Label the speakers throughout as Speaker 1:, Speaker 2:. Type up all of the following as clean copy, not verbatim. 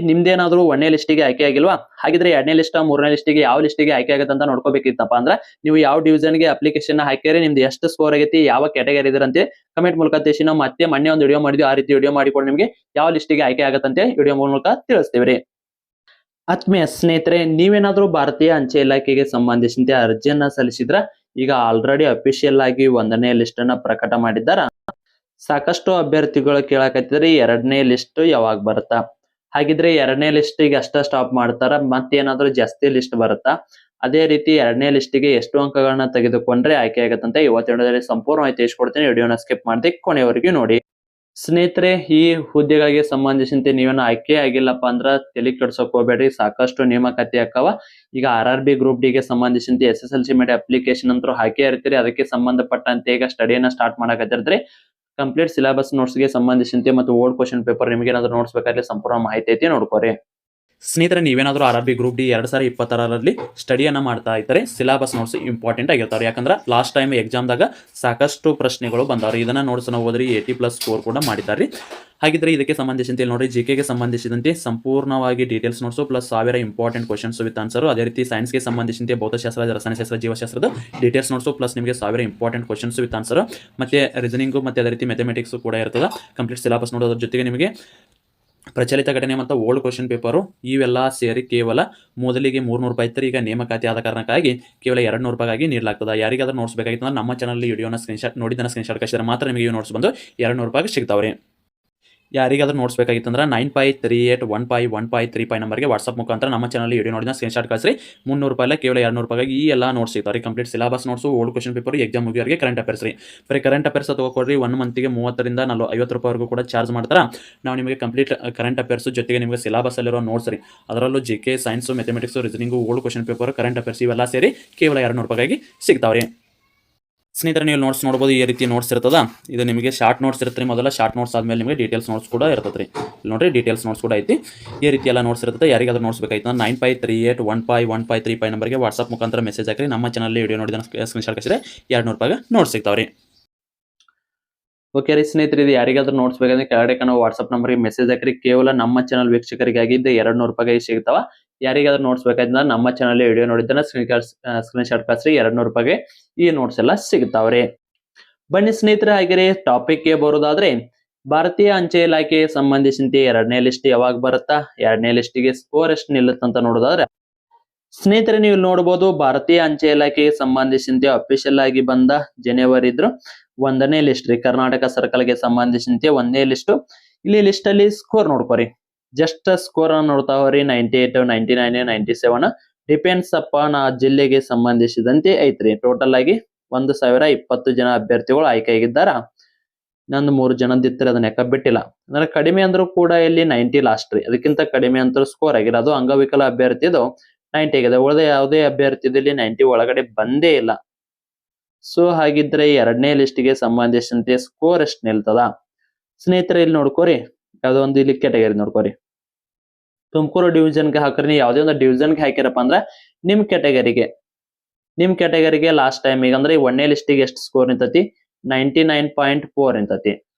Speaker 1: ನಿಮ್ದೇನಾದ್ರೂ 1ನೇ ಲಿಸ್ಟಿಗೆ ಆಯ್ಕೆ ಆಗಿಲ್ವಾ? ಹಾಗಿದ್ರೆ 2ನೇ ಲಿಸ್ಟ್ 3ನೇ ಲಿಸ್ಟಿಗೆ ಯಾವ ಲಿಸ್ಟಿಗೆ ಆಯ್ಕೆ ಆಗುತ್ತೆ ಅಂತ ನೋಡ್ಕೋಬೇಕಿತ್ತಪ್ಪ ಅಂದ್ರೆ ನೀವು ಯಾವ ಡಿವಿಷನ್ಗೆ ಅಪ್ಲಿಕೇಶನ್ ಹಾಕಿರಿ, ನಿಮ್ದು ಎಷ್ಟು ಸ್ಕೋರ್ ಆಗೈತಿ, ಯಾವ ಕ್ಯಾಟಗರಿ ಇದ್ರಂತೆ ಕಮೆಂಟ್ ಮೂಲಕ ತಿಳಿಸಿ. ನಾವು ಮತ್ತೆ ಮೊನ್ನೆ ಒಂದು ವಿಡಿಯೋ ಮಾಡಿದ್ವಿ, ಆ ರೀತಿ ವಿಡಿಯೋ ಮಾಡಿಕೊಂಡು ನಿಮಗೆ ಯಾವ ಲಿಸ್ಟಿಗೆ ಆಯ್ಕೆ ಆಗತ್ತಂತೆ ವಿಡಿಯೋ ಮೂಲಕ ತಿಳಿಸ್ತೀವಿ. ಆತ್ಮೀಯ ಸ್ನೇಹಿತರೆ, ನೀವೇನಾದ್ರೂ ಭಾರತೀಯ ಅಂಚೆ ಇಲಾಖೆಗೆ ಸಂಬಂಧಿಸಿದಂತೆ ಅರ್ಜಿಯನ್ನ ಸಲ್ಲಿಸಿದ್ರ ಈಗ ಆಲ್ರೆಡಿ ಅಫಿಷಿಯಲ್ ಆಗಿ 1ನೇ ಲಿಸ್ಟ್ ಅನ್ನ ಪ್ರಕಟ ಮಾಡಿದ್ದಾರ. ಸಾಕಷ್ಟು ಅಭ್ಯರ್ಥಿಗಳು ಕೇಳಕತ್ತಿದ್ರೆ 2ನೇ ಲಿಸ್ಟ್ ಯಾವಾಗ ಬರುತ್ತಾ, ಹಾಗಿದ್ರೆ 2ನೇ ಲಿಸ್ಟಿಗೆ ಅಷ್ಟ ಸ್ಟಾಪ್ ಮಾಡ್ತಾರ, ಮತ್ತೇನಾದ್ರೂ ಜಾಸ್ತಿ ಲಿಸ್ಟ್ ಬರುತ್ತಾ, ಅದೇ ರೀತಿ 2ನೇ ಲಿಸ್ಟಿಗೆ ಎಷ್ಟು ಅಂಕಗಳನ್ನ ತೆಗೆದುಕೊಂಡ್ರೆ ಆಯ್ಕೆ ಆಗತ್ತಂತ ಇವತ್ತಿನ ಸಂಪೂರ್ಣವಾಗಿ ತಿಳಿಸ್ಕೊಡ್ತೀನಿ. ವಿಡಿಯೋನ ಸ್ಕಿಪ್ ಮಾಡದೆ ಕೊನೆಯವರೆಗೂ ನೋಡಿ. ಸ್ನೇಹಿತರೆ, ಈ ಹುದ್ದೆಗಳಿಗೆ ಸಂಬಂಧಿಸಿದಂತೆ ನೀವೇನು ಆಯ್ಕೆ ಆಗಿಲ್ಲಪ್ಪ ಅಂದ್ರ ತಲೆ ಕೆಡ್ಸೋಕ್ ಹೋಗ್ಬೇಡ್ರಿ. ಸಾಕಷ್ಟು ನೇಮಕಾತಿ ಆಕ್ಕವ. ಈಗ RRB ಗ್ರೂಪ್ ಡಿ ಗೆ ಸಂಬಂಧಿಸಿದಂತೆ SSLC ಮಾಡಿ ಅಪ್ಲಿಕೇಶನ್ ಅಂತೂ ಹಾಕೇ ಇರ್ತೀರಿ. ಅದಕ್ಕೆ ಸಂಬಂಧಪಟ್ಟಂತೆ ಈಗ ಸ್ಟಡಿಯನ್ನ ಸ್ಟಾರ್ಟ್ ಮಾಡಕತ್ತಿರ್ತೀರಿ. ಕಂಪ್ಲೀಟ್ ಸಿಲೆಬಸ್ ನೋಟ್ಸ್ ಗೆ ಸಂಬಂಧಿಸಿದಂತೆ ಮತ್ತು ಓಲ್ಡ್ ಕ್ವಶನ್ ಪೇಪರ್ ನಿಮಗೆ ಏನಾದ್ರು ನೋಟ್ಸ್ ಬೇಕಾದ್ರೆ ಸಂಪೂರ್ಣ ಮಾಹಿತಿ ಐತಿ ನೋಡ್ಕೋರಿ. ಸ್ನೇಹಿತರೆ, ನೀವೇನಾದ್ರೂ RRB ಗ್ರೂಪ್ ಡಿ 2026ರಲ್ಲಿ ಸ್ಟಡಿಯನ್ನ ಮಾಡ್ತಾ ಇದ್ದಾರೆ, ಸಿಲೆಬಸ್ ನೋಟ್ಸ್ ಇಂಪಾರ್ಟೆಂಟ್ ಆಗಿರ್ತಾರೆ. ಯಾಕಂದ್ರೆ ಲಾಸ್ಟ್ ಟೈಮ್ ಎಕ್ಸಾಮ್ದಾಗ ಸಾಕಷ್ಟು ಪ್ರಶ್ನೆಗಳು ಬಂದವ್ರಿ. ಇದನ್ನ ನೋಟ್ಸ್ ನಾವು ಓದ್ರಿ 80+ ಸ್ಕೋರ್ ಕೂಡ ಮಾಡಿದ್ದಾರೆ. ಹಾಗಿದ್ರೆ ಇದಕ್ಕೆ ಸಂಬಂಧಿಸಿದಂತೆ ನೋಡ್ರಿ, GK ಗೆ ಸಂಬಂಧಿಸಿದಂತೆ ಸಂಪೂರ್ಣವಾಗಿ details notes plus 1000 important questions with answer. ಅದೇ ರೀತಿ ಸೈನ್ಸ್ ಗೆ ಸಂಬಂಧಿಸಿದಂತೆ ಭೌತಶಾಸ್ತ್ರ, ರಸಾಯನಶಾಸ್ತ್ರ, ಜೀವಶಾಸ್ತ್ರದ ಡೀಟೇಲ್ಸ್ ನೋಟ್ಸ್ ಪ್ಲಸ್ ನಿಮಗೆ 1000 ಇಂಪಾರ್ಟೆಂಟ್ ಕ್ವಶನ್ಸ್ ವಿತ್ ಆನ್ಸರ್, ಮತ್ತೆ ರೀಸನಿಂಗ್ ಮತ್ತೆ ಅದೇ ರೀತಿ ಮ್ಯಾಥಮೆಟಿಕ್ಸ್ ಕೂಡ ಇರ್ತದೆ. ಕಂಪ್ಲೀಟ್ ಸಿಲೆಬಸ್ ನೋಡೋದ್ರ ಜೊತೆಗೆ ನಿಮಗೆ ಪ್ರಚಲಿತ ಘಟನೆ ಮತ್ತು ಓಲ್ಡ್ ಕ್ವಶನ್ ಪೇಪರು ಇವೆಲ್ಲ ಸೇರಿ ಕೇವಲ ಮೊದಲಿಗೆ 300 ರೂಪಾಯಿ ಇತ್ತು. ಈಗ ನೇಮಕಾತಿ ಆದ ಕಾರಣಕ್ಕಾಗಿ ಕೇವಲ 200 ರೂಪಾಯಿಗಾಗಿ ನೀಡಲಾಗ್ತದೆ. ಯಾರಿಗಾದ್ರೂ ನೋಟ್ಸ್ ಬೇಕಾಗಿತ್ತು ಅಂದ್ರೆ ನಮ್ಮ ಚಾನಲ್ ವಿಡಿಯೋನ ಸ್ಕ್ರೀನ್ಶಾಟ್ ನೋಡಿದ್ದನ್ನ ಸ್ಕ್ರೀನ್ಶಾಟ್ ಕಳಿಸಿದ್ರೆ ಮಾತ್ರ ನಿಮಗೆ ನೋಟ್ಸ್ ಬಂದು 200 ರೂಪಾಯಿಗೆ ಸಿಗ್ತಾವ್ರಿ. ಯಾರಿಗಾದ್ರೂ ನೋಟ್ಸ್ ಬೇಕಾಗಿತ್ತಂದ್ರೆ 95381513 ನಂಬರ್ಗೆ ವಾಟ್ಸಪ್ ಮುಖಾಂತರ ನಮ್ಮ ಚಾನಲ್ ವಿಡಿಯೋ ನೋಡಿದ ಸ್ಕ್ರೀನ್ಶಾಟ್ ಕಳಿಸ್ರಿ. 300 ರೂಪಾಯಿ ಕೇವಲ 200 ರೂಪಾಯಿಗೆ ಈ ಎಲ್ಲ ನೋಟ್ಸ್ ಸಿಗ್ತಾರೆ. Complete syllabus notes, old question paper, exam ಮುಗಿಯೋರಿಗೆ ಕರೆಂಟ್ ಅಫೇರ್ಸ್ ರೀ. ಬರೀ ಕರೆಂಟ್ ಅಫೇರ್ಸ್ ತಗೋಕೊಡ್ರಿ. 1 ಮಂತಿಗೆ 30ರಿಂದ 50 ರೂಪಾಯಿವರೆಗೂ ಕೂಡ ಚಾರ್ಜ್ ಮಾಡ್ತಾರೆ. ನಾವು ನಿಮಗೆ ಕಂಪ್ಲೀಟ್ ಕರೆಂಟ್ ಅಫೇರ್ಸ್ ಜೊತೆಗೆ ನಿಮಗೆ ಸಿಲೆಬಸ್ ಅಲ್ಲಿರೋ ನೋಟ್ಸ್ ರೀ, ಅದರಲ್ಲೂ GK, science, mathematics, reasoning, old question paper, current affairs ಇವೆಲ್ಲ ಸೇರಿ ಕೇವಲ 200 ರೂಪಾಯಿಗೆ ಸಿಗ್ತಾವ್ರಿ. ಸ್ನೇಹಿತರೆ, ನೀವು ನೋಟ್ಸ್ ನೋಡ್ಬೋದು. ಈ ರೀತಿ ನೋಟ್ಸ್ ಇರ್ತದ. ಇದು ನಿಮಗೆ ಶಾರ್ಟ್ ನೋಟ್ಸ್ ಇರುತ್ತೆ. ಮೊದಲ ಶಾರ್ಟ್ ನೋಟ್ಸ್ ಆದ್ಮೇಲೆ ನಿಮಗೆ ಡೀಟೇಲ್ಸ್ ನೋಟ್ಸ್ ಕೂಡ ಇರ್ತದೆ ರೀ. ನೋಡ್ರಿ, ಡೀಟೇಲ್ಸ್ ನೋಟ್ಸ್ ಕೂಡ ಐತಿ. ಈ ರೀತಿ ಎಲ್ಲ ನೋಟ್ಸ್ ಇರ್ತದೆ. ಯಾರಿಗಾದ್ರೂ ನೋಟ್ಸ್ ಬೇಕಾಯ್ತು 95381513 ನಂಬರ್ಗೆ ವಾಟ್ಸಪ್ ಮುಖಾಂತರ ಮೆಸೇಜ್ ಹಾಕಿ. ನಮ್ಮ ಚಾನಲ್ ವಿಡಿಯೋ ನೋಡಿದ ಸ್ಕ್ರೀನ್ಶಾಟ್ ಕಳಿಸಿದ್ರೆ 200 ರೂಪಾಯಿಗೆ ನೋಟ್ಸ್ ಸಿಗ್ತಾವ್ರಿ. ಓಕೆ ರೀ ಸ್ನೇಹಿತರೆ, ಇದು ಯಾರಿಗಾದ್ರೂ ನೋಟ್ಸ್ ಬೇಕಂದ್ರೆ ಕೆಳಗಡೆ ಕಾಣೋ ವಾಟ್ಸಪ್ ನಂಬರ್ಗೆ ಮೆಸೇಜ್ ಹಾಕ್ರಿ. ಕೇವಲ ನಮ್ಮ ಚಾನಲ್ ವೀಕ್ಷಕರಿಗಾಗಿ 200 ರೂಪಾಯಿಗೆ ಸಿಗ್ತಾವ. ಯಾರಿಗಾದ್ರೂ ನೋಟ್ಸ್ ಬೇಕಾಯ್ತಂದ್ರೆ ನಮ್ಮ ಚಾನಲ್ ವಿಡಿಯೋ ನೋಡಿದ್ದನ್ನ ಸ್ಕ್ರೀನ್ಶಾಟ್ ಕಳಿಸ್ರಿ. 200 ರೂಪಾಯಿಗೆ ಈ ನೋಟ್ಸ್ ಎಲ್ಲ ಸಿಗ್ತಾವ್ರಿ. ಬನ್ನಿ ಸ್ನೇಹಿತರೆ, ಹಾಗೆ ಟಾಪಿಕ್ಗೆ ಬರೋದಾದ್ರೆ ಭಾರತೀಯ ಅಂಚೆ ಇಲಾಖೆಗೆ ಸಂಬಂಧಿಸಿದಂತೆ 2ನೇ ಲಿಸ್ಟ್ ಯಾವಾಗ ಬರುತ್ತಾ, 2ನೇ ಲಿಸ್ಟಿಗೆ ಸ್ಕೋರ್ ಎಷ್ಟು ನಿಲ್ಲುತ್ತಂತ ನೋಡೋದಾದ್ರೆ ಸ್ನೇಹಿತರೆ, ನೀವು ನೋಡಬಹುದು ಭಾರತೀಯ ಅಂಚೆ ಇಲಾಖೆಗೆ ಸಂಬಂಧಿಸಿದಂತೆ ಅಫಿಷಿಯಲ್ ಆಗಿ ಬಂದ ಜನವರಿ 1ನೇ ಲಿಸ್ಟ್ ರೀ. ಕರ್ನಾಟಕ ಸರ್ಕಲ್ಗೆ ಸಂಬಂಧಿಸಿದಂತೆ 1ನೇ ಲಿಸ್ಟ್. ಇಲ್ಲಿ ಲಿಸ್ಟ್ ಅಲ್ಲಿ ಸ್ಕೋರ್ ನೋಡ್ಕೋರಿ. ಜಸ್ಟ್ ಸ್ಕೋರ್ ನೋಡ್ತಾ ಹೋರಿ. 98, 99, 97 ಡಿಪೆಂಡ್ಸ್ ಅಪಾನ್ ಆ ಜಿಲ್ಲೆಗೆ ಸಂಬಂಧಿಸಿದಂತೆ ಐತ್ರಿ. ಟೋಟಲ್ ಆಗಿ 1020 ಜನ ಅಭ್ಯರ್ಥಿಗಳು ಆಯ್ಕೆಯಾಗಿದ್ದಾರ. ಇನ್ನೊಂದು 3 ಜನದಿತ್ತರಿ, ಅದನ್ನ ಯಾಕ ಬಿಟ್ಟಿಲ್ಲ. ಅಂದ್ರೆ ಕಡಿಮೆ ಅಂದ್ರೂ ಕೂಡ ಇಲ್ಲಿ 90 ಲಾಸ್ಟ್ ರೀ. ಅದಕ್ಕಿಂತ ಕಡಿಮೆ ಅಂತ ಸ್ಕೋರ್ ಆಗಿರೋದು ಅಂಗವಿಕಲ ಅಭ್ಯರ್ಥಿದು 90 ಆಗಿದೆ. ಉಳಿದ ಯಾವುದೇ ಅಭ್ಯರ್ಥಿದಲ್ಲಿ 90 ಒಳಗಡೆ ಬಂದೇ ಇಲ್ಲ. ಸೊ ಹಾಗಿದ್ರೆ 2ನೇ ಲಿಸ್ಟ್ಗೆ ಸಂಬಂಧಿಸಿದಂತೆ ಸ್ಕೋರ್ ಎಷ್ಟು ನಿಲ್ತದ ಸ್ನೇಹಿತರೆ, ಇಲ್ಲಿ ನೋಡ್ಕೋರಿ. ಯಾವ್ದೋ ಒಂದು ಇಲ್ಲಿ ಕ್ಯಾಟಗರಿ ನೋಡ್ಕೋರಿ. ತುಮಕೂರು ಡಿವಿಷನ್ಗೆ ಹಾಕ್ರಿ. ನೀವು ಯಾವುದೇ ಒಂದು ಡಿವಿಷನ್ಗೆ ಹಾಕಿರಪ್ಪ ಅಂದ್ರೆ ನಿಮ್ ಕ್ಯಾಟಗರಿಗೆ ಲಾಸ್ಟ್ ಟೈಮ್ ಈಗ ಅಂದ್ರೆ 1ನೇ ಲಿಸ್ಟಿಗೆ ಎಷ್ಟು ಸ್ಕೋರ್ ನಿಂತತಿ, 99.4 ನಿಂತತಿ.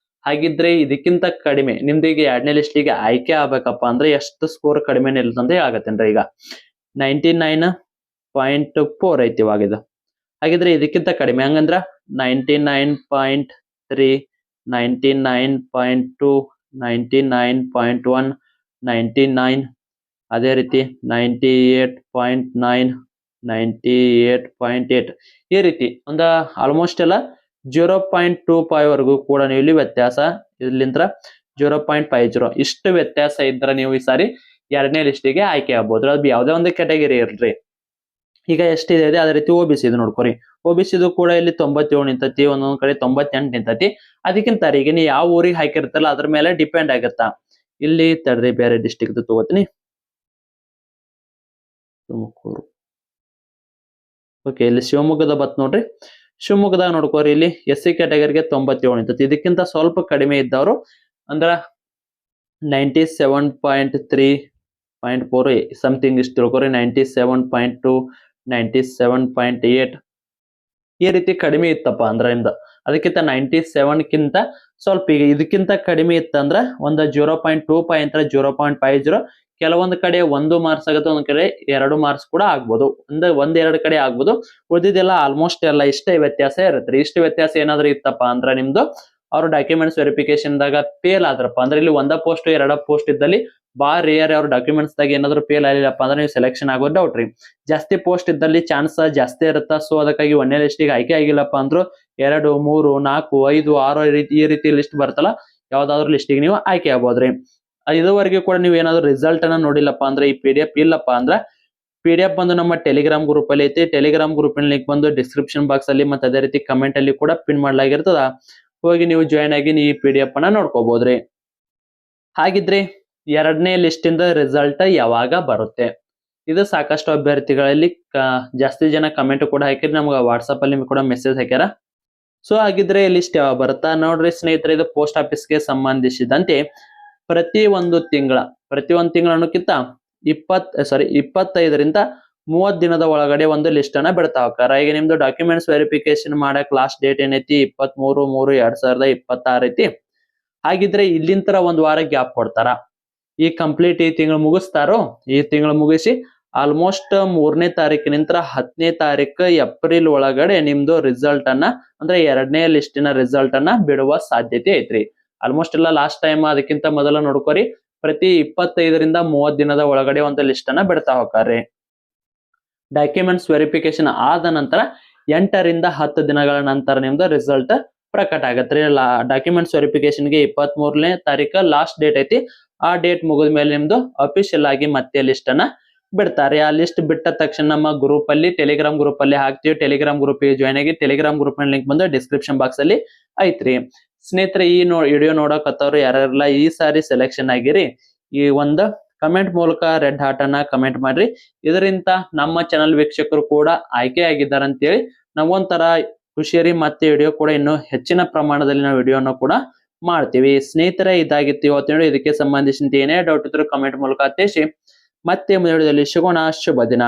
Speaker 1: ಹಾಗಿದ್ರೆ ಇದಕ್ಕಿಂತ ಕಡಿಮೆ ನಿಮ್ದು ಈಗ 2ನೇ ಲಿಸ್ಟಿಗೆ ಆಯ್ಕೆ ಆಗ್ಬೇಕಪ್ಪ ಅಂದ್ರೆ ಎಷ್ಟು ಸ್ಕೋರ್ ಕಡಿಮೆ ನಿಲ್ತಂದ್ರೆ ಆಗತ್ತೇನ್ರಿ. ಈಗ 99.4 ಐತಿ ಇವಾಗ ಇದು. ಹಾಗಿದ್ರೆ ಇದಕ್ಕಿಂತ ಕಡಿಮೆ ಹಂಗಂದ್ರ 99.3, 99.2, 99.1, 99, ಅದೇ ರೀತಿ 98.9, 98.8 ಈ ರೀತಿ ಒಂದು ಆಲ್ಮೋಸ್ಟ್ ಎಲ್ಲ 0.25 ವರೆಗೂ ಕೂಡ ನೀವು ಇಲ್ಲಿ ವ್ಯತ್ಯಾಸ, ಇಲ್ಲಿಂದ 0.50 ಇಷ್ಟು ವ್ಯತ್ಯಾಸ ಇದ್ರೆ ನೀವು ಈ ಸಾರಿ 2ನೇ ಲಿಸ್ಟಿಗೆ ಆಯ್ಕೆ ಆಗ್ಬೋದು. ಅದು ಯಾವುದೇ ಒಂದು ಕ್ಯಾಟಗರಿ ಇರ್ರಿ. ಈಗ ಎಷ್ಟಿದೆ ಅದೇ ರೀತಿ OBC ಇದು ನೋಡ್ಕೊರಿ. OBC ಕೂಡ ಇಲ್ಲಿ 97 ನಿಂತತಿ, ಒಂದೊಂದ್ ಕಡೆ 98 ನಿಂತತಿ. ಅದಕ್ಕಿಂತ ಈಗ ನೀವು ಯಾವ ಊರಿಗೆ ಹಾಕಿರ್ತಲ್ಲ ಅದ್ರ ಮೇಲೆ ಡಿಪೆಂಡ್ ಆಗತ್ತಾ. ಇಲ್ಲಿ ತಡ್ರಿ, ಬೇರೆ ಡಿಸ್ಟಿಕ್ ತಗೋತೀನಿ. ತುಮಕೂರು. ಓಕೆ, ಇಲ್ಲಿ ಶಿವಮೊಗ್ಗದ ಬತ್ ನೋಡ್ರಿ. ಶಿವಮೊಗ್ಗದಾಗ ನೋಡ್ಕೋರಿ. ಇಲ್ಲಿ SC ಕ್ಯಾಟಗರಿಗೆ 97 ನಿಂತತಿ. ಇದಕ್ಕಿಂತ ಸ್ವಲ್ಪ ಕಡಿಮೆ ಇದ್ದವರು ಅಂದ್ರ 97.3.4 ಸಮಥಿಂಗ್ ಇಷ್ಟು ತಿಳ್ಕೊರಿ. 97.2, 97.8 ಈ ರೀತಿ ಕಡಿಮೆ ಇತ್ತಪ್ಪ ಅಂದ್ರೆ ನಿಮ್ದು ಅದಕ್ಕಿಂತ 97ಕ್ಕಿಂತ ಸ್ವಲ್ಪ ಈಗ ಇದಕ್ಕಿಂತ ಕಡಿಮೆ ಇತ್ತಂದ್ರ ಒಂದು 0.25 ಅಂತ 0.50 ಕೆಲವೊಂದು ಕಡೆ 1 ಮಾರ್ಕ್ಸ್ ಆಗುತ್ತೆ, ಒಂದ್ ಕಡೆ 2 ಮಾರ್ಕ್ಸ್ ಕೂಡ ಆಗ್ಬೋದು, ಒಂದೆರಡು ಕಡೆ ಆಗ್ಬೋದು. ಉಳಿದಿದ್ದೆಲ್ಲ ಆಲ್ಮೋಸ್ಟ್ ಎಲ್ಲ ಇಷ್ಟೇ ವ್ಯತ್ಯಾಸ ಇರುತ್ತೆ. ಇಷ್ಟು ವ್ಯತ್ಯಾಸ ಏನಾದ್ರು ಇತ್ತಪ್ಪ ಅಂದ್ರೆ ನಿಮ್ದು ಅವ್ರ ಡಾಕ್ಯುಮೆಂಟ್ಸ್ ವೆರಿಫಿಕೇಶನ್ ದಾಗ ಫೇಲ್ ಆದ್ರಪ್ಪ ಅಂದ್ರೆ ಇಲ್ಲಿ 1 ಪೋಸ್ಟ್ 2 ಪೋಸ್ಟ್ ಇದ್ದಲ್ಲಿ ಬಾಳ ರೇರ್ ಅವ್ರ ಡಾಕ್ಯುಮೆಂಟ್ಸ್ ದಾಗ ಏನಾದ್ರು ಫೇಲ್ ಆಗಿಲ್ಲಪ್ಪ ಅಂದ್ರೆ ನೀವು ಸೆಲೆಕ್ಷನ್ ಆಗೋದು ಡೌಟ್ ರೀ. ಜಾಸ್ತಿ ಪೋಸ್ಟ್ ಇದ್ದಲ್ಲಿ ಚಾನ್ಸ್ ಜಾಸ್ತಿ ಇರುತ್ತಾ, ಸೊ ಅದಕ್ಕಾಗಿ 1ನೇ ಲಿಸ್ಟಿಗೆ ಆಯ್ಕೆ ಆಗಿಲ್ಲಪ್ಪ ಅಂದ್ರು 2, 3, 4, 5, 6 ಈ ರೀತಿ ಲಿಸ್ಟ್ ಬರ್ತಲ್ಲ, ಯಾವ್ದಾದ್ರು ಲಿಸ್ಟಿಗೆ ನೀವು ಆಯ್ಕೆ ಆಗ್ಬೋದ್ರಿ. ಇದುವರೆಗೆ ಕೂಡ ನೀವು ಏನಾದ್ರು ರಿಸಲ್ಟ್ ಅನ್ನ ನೋಡಿಲ್ಲಪ್ಪ ಅಂದ್ರೆ ಈ PDF ಇಲ್ಲಪ್ಪ ಅಂದ್ರೆ PDF ಬಂದು ನಮ್ಮ ಟೆಲಿಗ್ರಾಮ್ ಗ್ರೂಪ್ ಅಲ್ಲಿ ಐತಿ. ಟೆಲಿಗ್ರಾಮ್ ಗ್ರೂಪ್ ಲಿಂಕ್ ಬಂದು ಡಿಸ್ಕ್ರಿಪ್ಷನ್ ಬಾಕ್ಸ್ ಅಲ್ಲಿ ಮತ್ತೆ ಅದೇ ರೀತಿ ಕಮೆಂಟ್ ಅಲ್ಲಿ ಕೂಡ ಪಿನ್ ಮಾಡಲಾಗಿರ್ತದ, ಹೋಗಿ ನೀವು ಜಾಯ್ನ್ ಆಗಿ ಈ PDF ಅನ್ನ ನೋಡ್ಕೋಬಹುದ್ರಿ. ಹಾಗಿದ್ರೆ 2ನೇ ಲಿಸ್ಟ್ ಇಂದ ರಿಸಲ್ಟ್ ಯಾವಾಗ ಬರುತ್ತೆ? ಇದು ಸಾಕಷ್ಟು ಅಭ್ಯರ್ಥಿಗಳಲ್ಲಿ ಜಾಸ್ತಿ ಜನ ಕಮೆಂಟ್ ಕೂಡ ಹಾಕಿರಿ, ನಮ್ಗೆ ವಾಟ್ಸ್ಆಪ್ ಅಲ್ಲಿ ಕೂಡ ಮೆಸೇಜ್ ಹಾಕ್ಯಾರ. ಸೊ ಹಾಗಿದ್ರೆ ಲಿಸ್ಟ್ ಯಾವಾಗ ಬರುತ್ತಾ ನೋಡ್ರಿ ಸ್ನೇಹಿತರೆ, ಇದು ಪೋಸ್ಟ್ ಆಫೀಸ್ಗೆ ಸಂಬಂಧಿಸಿದಂತೆ ಪ್ರತಿ ಒಂದು ತಿಂಗಳ ಅನ್ನೋಕ್ಕಿಂತ 25ರಿಂದ 30 ದಿನದ ಒಳಗಡೆ ಒಂದು ಲಿಸ್ಟ್ ಅನ್ನ ಬಿಡ್ತಾ ಹೋಗ್ತಾರ. ಈಗ ನಿಮ್ದು ಡಾಕ್ಯುಮೆಂಟ್ಸ್ ವೆರಿಫಿಕೇಶನ್ ಮಾಡಕ್ ಲಾಸ್ಟ್ ಡೇಟ್ ಏನೈತಿ 23/3/2026 ಐತಿ. ಹಾಗಿದ್ರೆ ಇಲ್ಲಿಂತರ ಒಂದ್ ವಾರ ಗ್ಯಾಪ್ ಕೊಡ್ತಾರ. ಈ ಕಂಪ್ಲೀಟ್ ಈ ತಿಂಗಳು ಮುಗಿಸ್ತಾರೋ, ಈ ತಿಂಗಳು ಮುಗಿಸಿ ಆಲ್ಮೋಸ್ಟ್ 3ನೇ ತಾರೀಕಿನಿಂದ 10ನೇ ತಾರೀಕು ಏಪ್ರಿಲ್ ಒಳಗಡೆ ನಿಮ್ದು ರಿಸಲ್ಟ್ ಅನ್ನ ಅಂದ್ರೆ 2ನೇ ಲಿಸ್ಟಿನ ರಿಸಲ್ಟ್ ಅನ್ನ ಬಿಡುವ ಸಾಧ್ಯತೆ ಐತ್ರಿ. ಆಲ್ಮೋಸ್ಟ್ ಎಲ್ಲ ಲಾಸ್ಟ್ ಟೈಮ್ ಅದಕ್ಕಿಂತ ಮೊದಲ ನೋಡ್ಕೋರಿ, ಪ್ರತಿ 25ರಿಂದ 30 ದಿನದ ಒಳಗಡೆ ಒಂದು ಲಿಸ್ಟ್ ಅನ್ನ ಬಿಡ್ತಾ ಹೋಗ್ತಾರ್ರಿ. ಡಾಕ್ಯುಮೆಂಟ್ಸ್ ವೆರಿಫಿಕೇಶನ್ ಆದ ನಂತರ 8ರಿಂದ 10 ದಿನಗಳ ನಂತರ ನಿಮ್ದು ರಿಸಲ್ಟ್ ಪ್ರಕಟ ಆಗತ್ರಿ. ಡಾಕ್ಯುಮೆಂಟ್ಸ್ ವೆರಿಫಿಕೇಶನ್ಗೆ 23ನೇ ತಾರೀಕು ಲಾಸ್ಟ್ ಡೇಟ್ ಐತಿ. ಆ ಡೇಟ್ ಮುಗಿದ ಮೇಲೆ ನಿಮ್ದು ಅಫಿಷಿಯಲ್ ಆಗಿ ಮತ್ತೆ ಲಿಸ್ಟ್ ಅನ್ನ ಬಿಡ್ತಾರೆ. ಆ ಲಿಸ್ಟ್ ಬಿಟ್ಟ ತಕ್ಷಣ ನಮ್ಮ ಗ್ರೂಪ್ ಅಲ್ಲಿ ಟೆಲಿಗ್ರಾಮ್ ಗ್ರೂಪ್ ಅಲ್ಲಿ ಹಾಕ್ತಿವಿ. ಟೆಲಿಗ್ರಾಮ್ ಗ್ರೂಪ್ ಜಾಯ್ನ್ ಆಗಿ ಟೆಲಿಗ್ರಾಮ್ ಗ್ರೂಪ್ ಲಿಂಕ್ ಬಂದು ಡಿಸ್ಕ್ರಿಪ್ಷನ್ ಬಾಕ್ಸ್ ಅಲ್ಲಿ ಐತ್ರಿ. ಸ್ನೇಹಿತರೆ, ಈ ವಿಡಿಯೋ ನೋಡಕತ್ತವ್ರು ಯಾರೆಲ್ಲ ಈ ಸಾರಿ ಸೆಲೆಕ್ಷನ್ ಆಗಿರಿ, ಈ ಒಂದು ಕಮೆಂಟ್ ಮೂಲಕ ರೆಡ್ ಹಾರ್ಟ್ ಅನ್ನ ಕಮೆಂಟ್ ಮಾಡ್ರಿ. ಇದರಿಂದ ನಮ್ಮ ಚಾನಲ್ ವೀಕ್ಷಕರು ಕೂಡ ಆಯ್ಕೆ ಆಗಿದ್ದಾರೆ ಅಂತೇಳಿ ನಮಗೊಂಥರ ಖುಷಿಯರಿ. ಮತ್ತೆ ವಿಡಿಯೋ ಕೂಡ ಇನ್ನು ಹೆಚ್ಚಿನ ಪ್ರಮಾಣದಲ್ಲಿ ನಾವು ವಿಡಿಯೋನ ಕೂಡ ಮಾಡ್ತೀವಿ. ಸ್ನೇಹಿತರೆ, ಇದಾಗಿತ್ತು ಇವತ್ತು. ಇದಕ್ಕೆ ಸಂಬಂಧಿಸಿದ ಏನೇ ಡೌಟ್ ಇದ್ರು ಕಮೆಂಟ್ ಮೂಲಕ ತಿಳಿಸಿ. ಮತ್ತೆ ಮುಂದಿನ ವಿಡಿಯೋದಲ್ಲಿ ಸಿಗೋಣ. ಶುಭ ದಿನ.